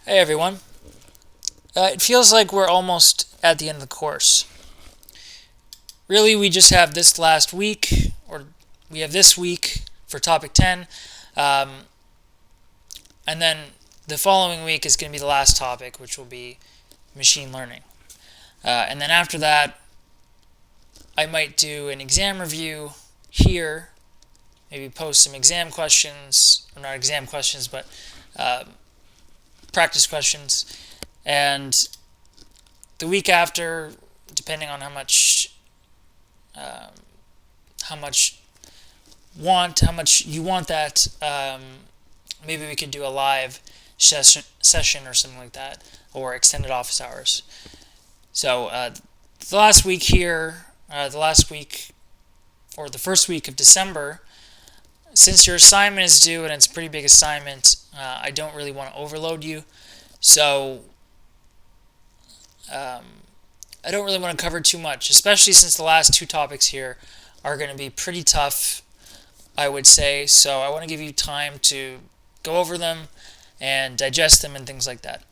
Hey everyone. It feels like we're almost at the end of the course. Really, we just have this last week, or we have this week for topic 10, um, and then the following week is going to be the last topic, which will be machine learning. And then after that, I might do an exam review here, maybe post some exam questions, or not exam questions, but practice questions. And the week after, depending on how much you want that, maybe we could do a live session or something like that, or extended office hours. So the last week here, or the first week of December, since your assignment is due and it's a pretty big assignment, I don't really want to overload you. So I don't really want to cover too much, especially since the last two topics here are going to be pretty tough, I would say. So I want to give you time to go over them and digest them and things like that.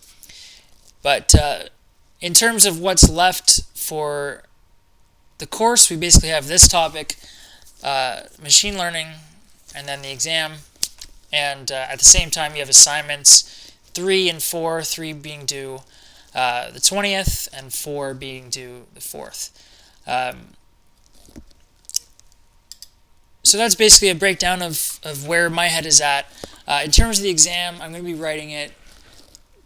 But in terms of what's left for the course, we basically have this topic, machine learning, and then the exam. And at the same time, you have assignments 3 and 4, 3 being due the 20th, and 4 being due the 4th. So that's basically a breakdown of where my head is at. In terms of the exam, I'm going to be writing it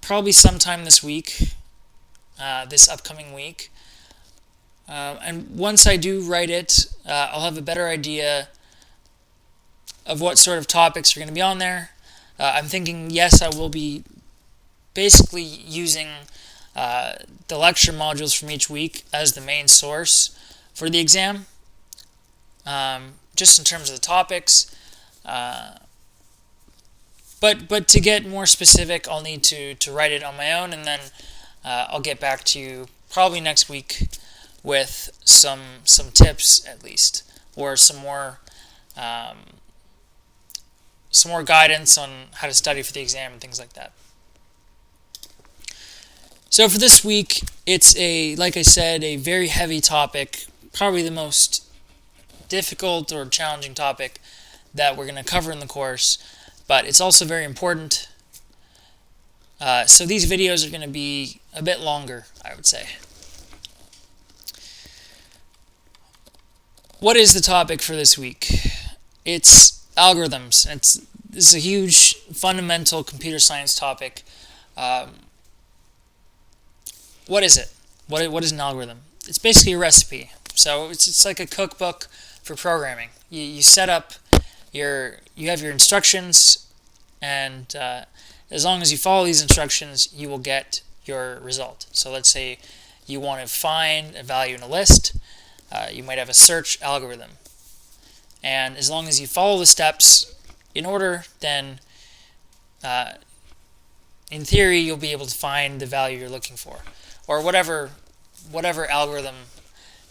probably sometime this week, this upcoming week. And once I do write it, I'll have a better idea of what sort of topics are going to be on there. I'm thinking, yes, I will be basically using the lecture modules from each week as the main source for the exam, just in terms of the topics. But to get more specific, I'll need to write it on my own, and then I'll get back to you probably next week with some tips at least, or some more guidance on how to study for the exam and things like that. So for this week, it's like I said, a very heavy topic, probably the most difficult or challenging topic that we're going to cover in the course, but it's also very important. So these videos are going to be a bit longer, I would say. What is the topic for this week? It's algorithms. This is a huge fundamental computer science topic. What is it? What is an algorithm? It's basically a recipe. So it's like a cookbook for programming. You set up you have your instructions, and as long as you follow these instructions, you will get your result. So let's say you want to find a value in a list. You might have a search algorithm. And as long as you follow the steps in order, then in theory, you'll be able to find the value you're looking for. Or whatever algorithm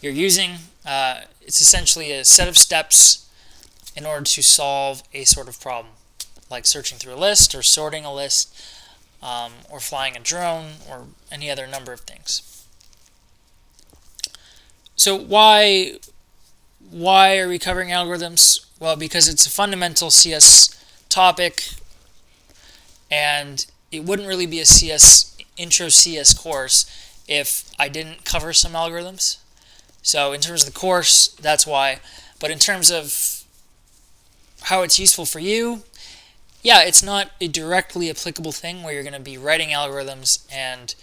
you're using, it's essentially a set of steps in order to solve a sort of problem, like searching through a list, or sorting a list, or flying a drone, or any other number of things. So why are we covering algorithms? Well, because it's a fundamental CS topic, and it wouldn't really be a intro CS course if I didn't cover some algorithms. So in terms of the course, that's why. But in terms of how it's useful for you, yeah, it's not a directly applicable thing where you're going to be writing algorithms and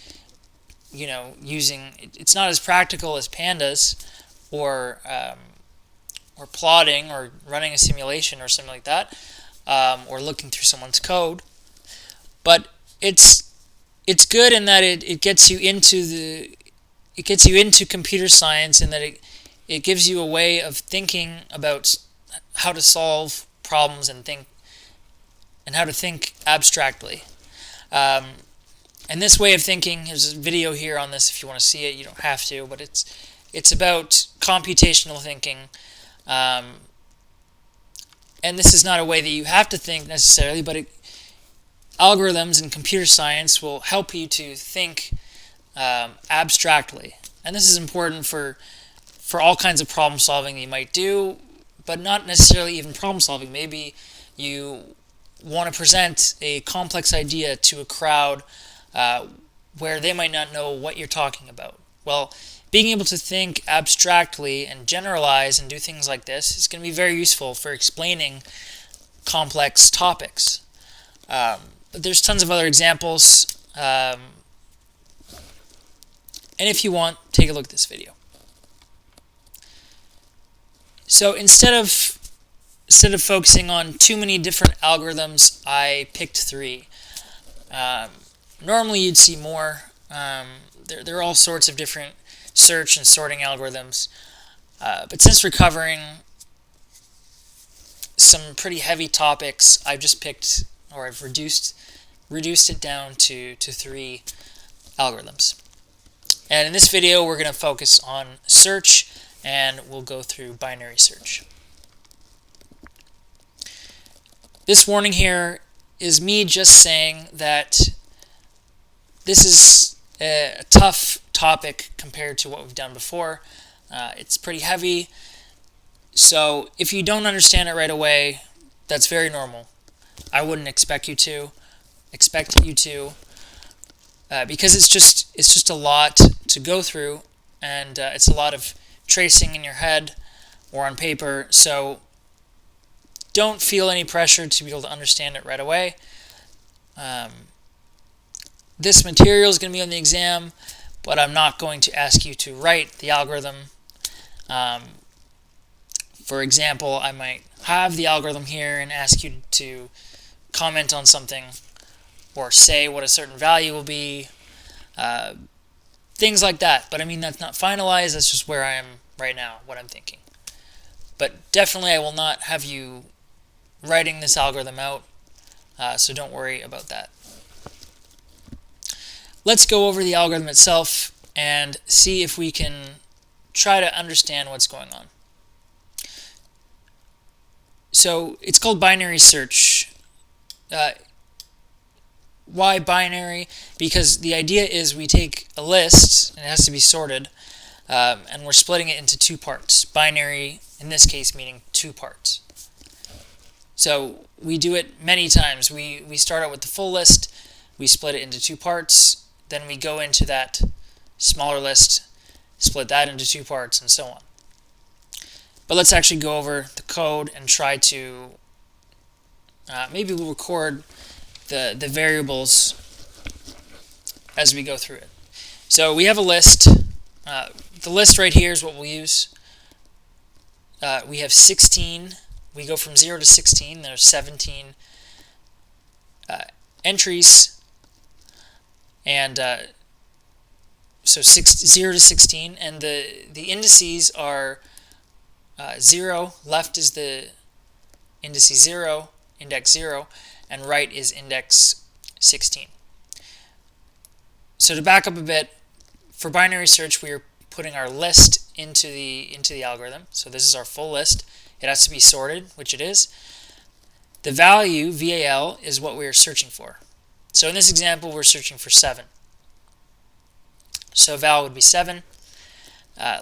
using. It's not as practical as pandas, or plotting, or running a simulation or something like that, or looking through someone's code. But it's good in that it gets you into computer science, and that it gives you a way of thinking about how to solve problems and how to think abstractly. And this way of thinking, there's a video here on this if you want to see it. You don't have to, but it's about computational thinking. And this is not a way that you have to think necessarily, but algorithms in computer science will help you to think abstractly. And this is important for all kinds of problem solving that you might do, but not necessarily even problem solving. Maybe you want to present a complex idea to a crowd where they might not know what you're talking about. Well, being able to think abstractly and generalize and do things like this is going to be very useful for explaining complex topics. But there's tons of other examples, and if you want, take a look at this video. So instead of focusing on too many different algorithms, I picked 3. Normally you'd see more. There are all sorts of different search and sorting algorithms. But since we're covering some pretty heavy topics, I've just picked, or I've reduced it down to 3 algorithms. And in this video, we're going to focus on search, and we'll go through binary search. This warning here is me just saying that this is a tough topic compared to what we've done before. It's pretty heavy, so if you don't understand it right away, that's very normal. I wouldn't expect you to, because it's just a lot to go through, and it's a lot of tracing in your head or on paper, so don't feel any pressure to be able to understand it right away. This material is going to be on the exam, but I'm not going to ask you to write the algorithm. For example, I might have the algorithm here and ask you to comment on something or say what a certain value will be, things like that. But I mean, that's not finalized, that's just where I am right now, what I'm thinking. But definitely I will not have you writing this algorithm out, so don't worry about that. Let's go over the algorithm itself and see if we can try to understand what's going on. So it's called binary search. Why binary? Because the idea is we take a list, and it has to be sorted, and we're splitting it into 2 parts. Binary, in this case, meaning 2 parts. So we do it many times. We start out with the full list, we split it into 2 parts, then we go into that smaller list, split that into 2 parts, and so on. But let's actually go over the code and try to, maybe we'll record the variables as we go through it. So we have a list. The list right here is what we'll use. We have 16. We go from 0 to 16. There's 17 entries. And so 0 to 16. And the indices are 0. Left is the indices 0, index 0. And right is index 16. So to back up a bit, for binary search, we are putting our list into the algorithm. So this is our full list. It has to be sorted, which it is. The value, VAL, is what we are searching for. So in this example, we're searching for 7. So val would be 7.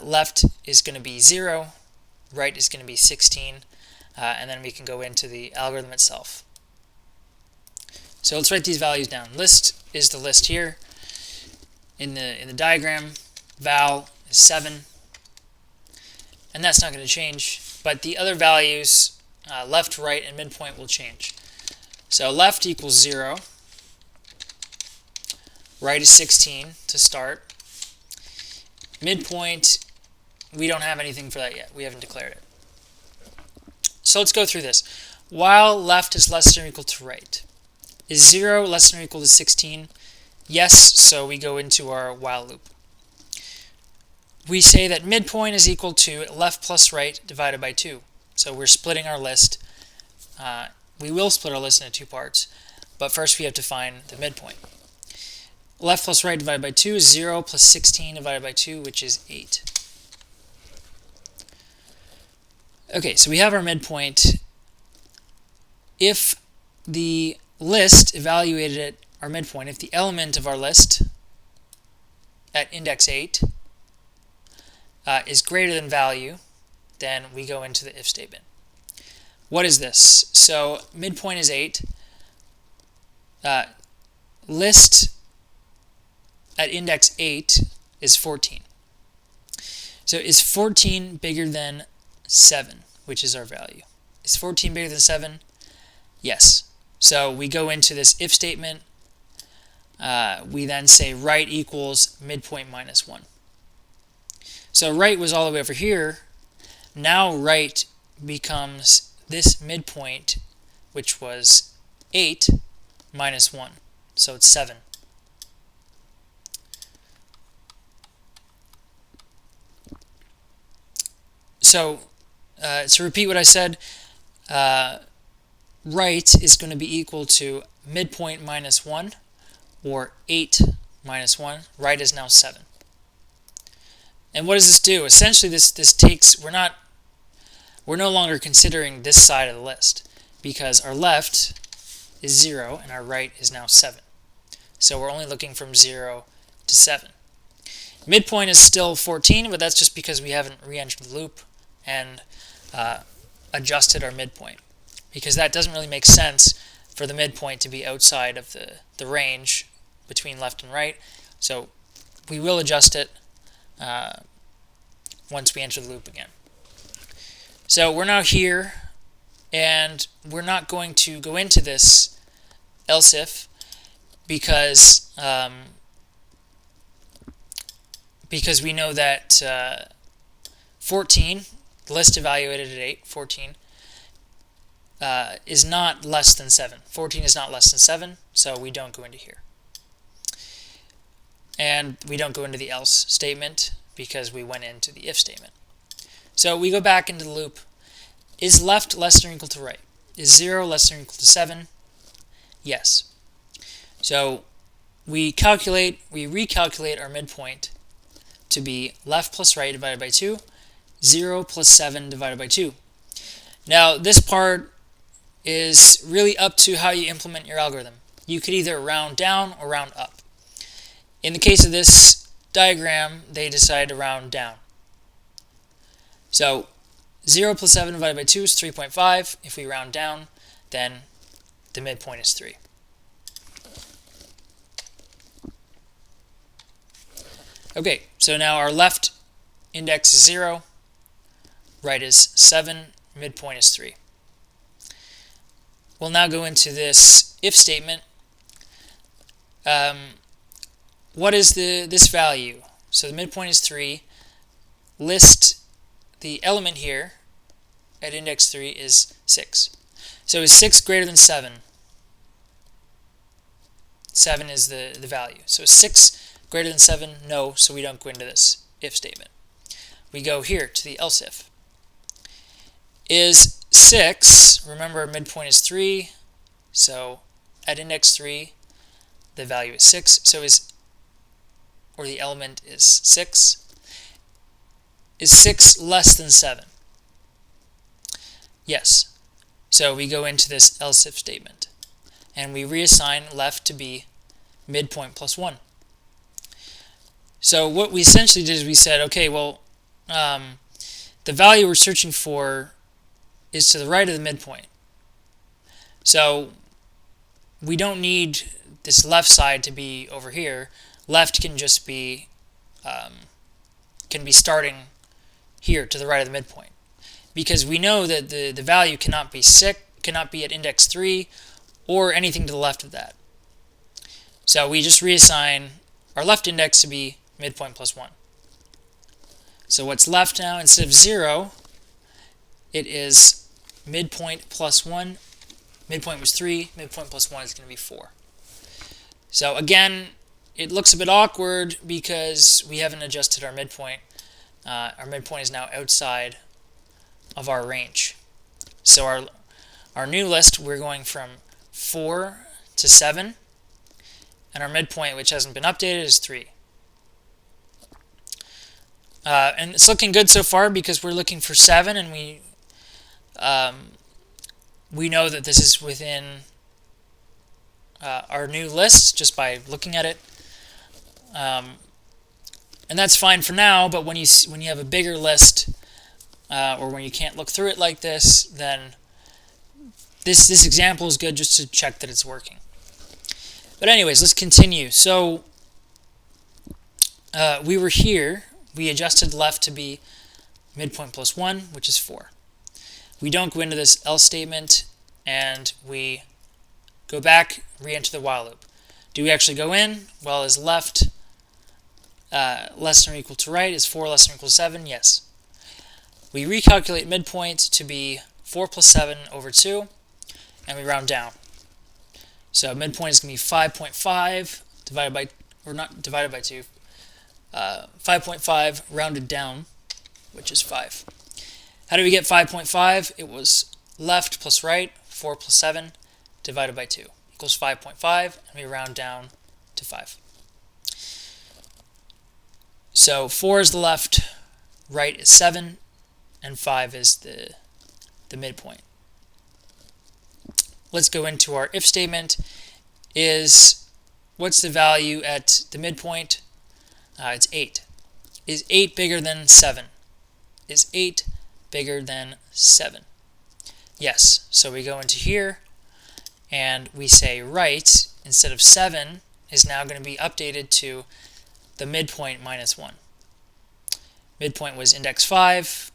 Left is going to be 0. Right is going to be 16. And then we can go into the algorithm itself. So let's write these values down. List is the list here. In the diagram, val is 7. And that's not going to change. But the other values, left, right, and midpoint will change. So left equals 0. Right is 16 to start. Midpoint, we don't have anything for that yet. We haven't declared it. So let's go through this. While left is less than or equal to right. Is 0 less than or equal to 16? Yes, so we go into our while loop. We say that midpoint is equal to left plus right divided by 2. So we're splitting our list. We will split our list into 2 parts, but first we have to find the midpoint. Left plus right divided by 2 is 0 plus 16 divided by 2, which is 8. Okay, so we have our midpoint. If the list evaluated at our midpoint, if the element of our list at index 8 is greater than value, then we go into the if statement. What is this? So midpoint is 8. List at index 8 is 14. So is 14 bigger than 7, which is our value? Is 14 bigger than 7? Yes. So we go into this if statement. We then say right equals midpoint minus 1. So right was all the way over here. Now right becomes this midpoint, which was 8 minus 1. So it's 7. So to repeat what I said, right is going to be equal to midpoint minus 1, or 8 minus 1. Right is now 7. And what does this do? Essentially, this takes, we're no longer considering this side of the list, because our left is 0 and our right is now 7. So we're only looking from 0 to 7. Midpoint is still 14, but that's just because we haven't re-entered the loop and adjusted our midpoint, because that doesn't really make sense for the midpoint to be outside of the range between left and right. So we will adjust it once we enter the loop again. So we're now here, and we're not going to go into this else if because we know that 14, the list evaluated at 8, 14, is not less than 7. 14 is not less than 7, so we don't go into here. And we don't go into the else statement because we went into the if statement. So we go back into the loop. Is left less than or equal to right? Is 0 less than or equal to 7? Yes. So we recalculate our midpoint to be left plus right divided by 2, 0 plus 7 divided by 2. Now this part is really up to how you implement your algorithm. You could either round down or round up. In the case of this diagram, they decided to round down. So 0 plus 7 divided by 2 is 3.5. If we round down, then the midpoint is 3. Okay, so now our left index is 0, right is 7, midpoint is 3. We'll now go into this if statement. What is this value? So the midpoint is 3. List the element here at index 3 is 6. So is 6 greater than 7? 7 is the value. So is 6 greater than 7? No, so we don't go into this if statement. We go here to the else if. Is 6, remember our midpoint is 3, so at index 3 the value is 6, so the element is 6. Is 6 less than 7? Yes. So we go into this else if statement, and we reassign left to be midpoint plus 1. So what we essentially did is we said, okay, well, the value we're searching for is to the right of the midpoint. So we don't need this left side to be over here. Left can just be starting here to the right of the midpoint, because we know that the value cannot be at index 3 or anything to the left of that. So we just reassign our left index to be midpoint plus 1. So what's left now, instead of 0, it is midpoint plus 1. Midpoint was 3, midpoint plus 1 is going to be 4. So again, it looks a bit awkward because we haven't adjusted our midpoint. Our midpoint is now outside of our range. So our new list, we're going from 4 to 7, and our midpoint, which hasn't been updated, is 3. And it's looking good so far because we're looking for 7, and we know that this is within our new list just by looking at it. And that's fine for now, but when you have a bigger list, or when you can't look through it like this, then this example is good just to check that it's working. But anyways, let's continue. So we were here. We adjusted left to be midpoint plus 1, which is 4. We don't go into this else statement, and we go back, re-enter the while loop. Do we actually go in? Well, is left less than or equal to right? Is 4 less than or equal to 7? Yes. We recalculate midpoint to be 4 plus 7 over 2, and we round down. So midpoint is going to be 5.5 divided by, or not divided by 2, 5.5 rounded down, which is 5. How do we get 5.5? It was left plus right, 4 plus 7, divided by 2, equals 5.5, and we round down to 5. So 4 is the left, right is 7, and 5 is the midpoint. Let's go into our if statement. What's the value at the midpoint? It's 8. Is 8 bigger than 7? Is 8 bigger than 7? Yes. So we go into here and we say right, instead of 7, is now going to be updated to the midpoint minus 1. Midpoint was index 5,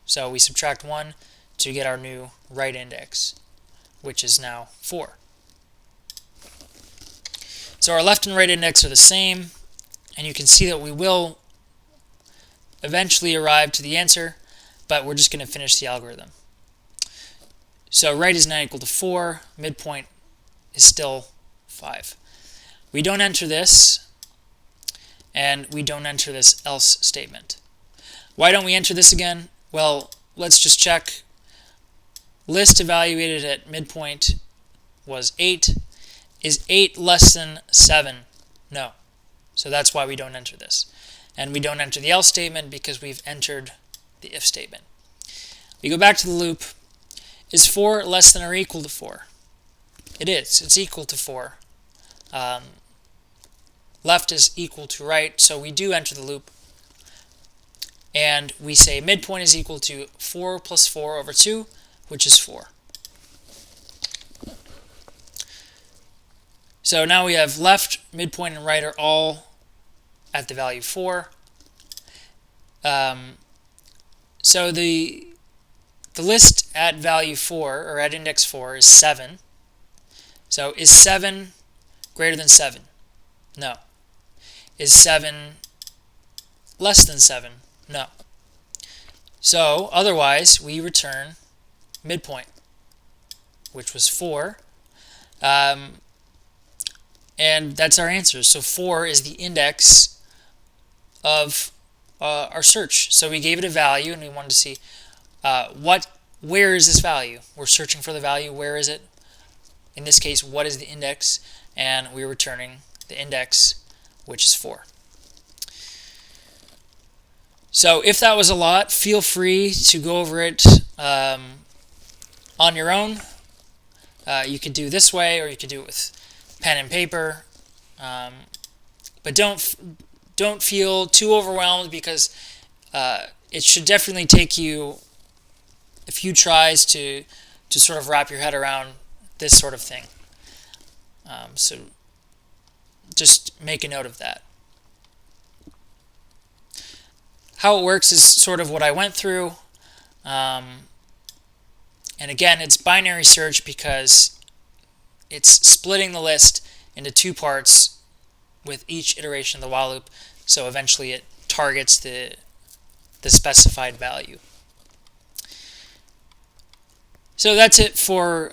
so we subtract 1 to get our new right index, which is now 4. So our left and right index are the same, and you can see that we will eventually arrive to the answer, but we're just going to finish the algorithm. So right is now equal to 4, midpoint is still 5. We don't enter this, and we don't enter this else statement. Why don't we enter this again? Well, let's just check. List evaluated at midpoint was 8. Is 8 less than 7? No. So that's why we don't enter this. And we don't enter the else statement because we've entered the if statement. We go back to the loop. Is 4 less than or equal to 4? It is. It's equal to 4. Left is equal to right, so we do enter the loop. And we say midpoint is equal to 4 plus 4 over 2, which is 4. So now we have left, midpoint, and right are all at the value 4. So the list at value 4, or at index 4, is 7. So is 7 greater than 7? No. Is 7 less than 7? No. So otherwise, we return midpoint, which was 4. And that's our answer. So 4 is the index of our search. So we gave it a value, and we wanted to see where is this value? We're searching for the value. Where is it? In this case, what is the index? And we're returning the index, which is 4. So if that was a lot, feel free to go over it on your own. You could do this way, or you could do it with pen and paper. But don't feel too overwhelmed, because it should definitely take you a few tries to sort of wrap your head around this sort of thing. So just make a note of that. How it works is sort of what I went through. And again, it's binary search because it's splitting the list into 2 parts with each iteration of the while loop. So eventually it targets the specified value. So that's it for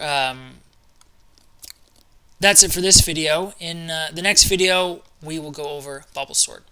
this video. In the next video, we will go over bubble sort.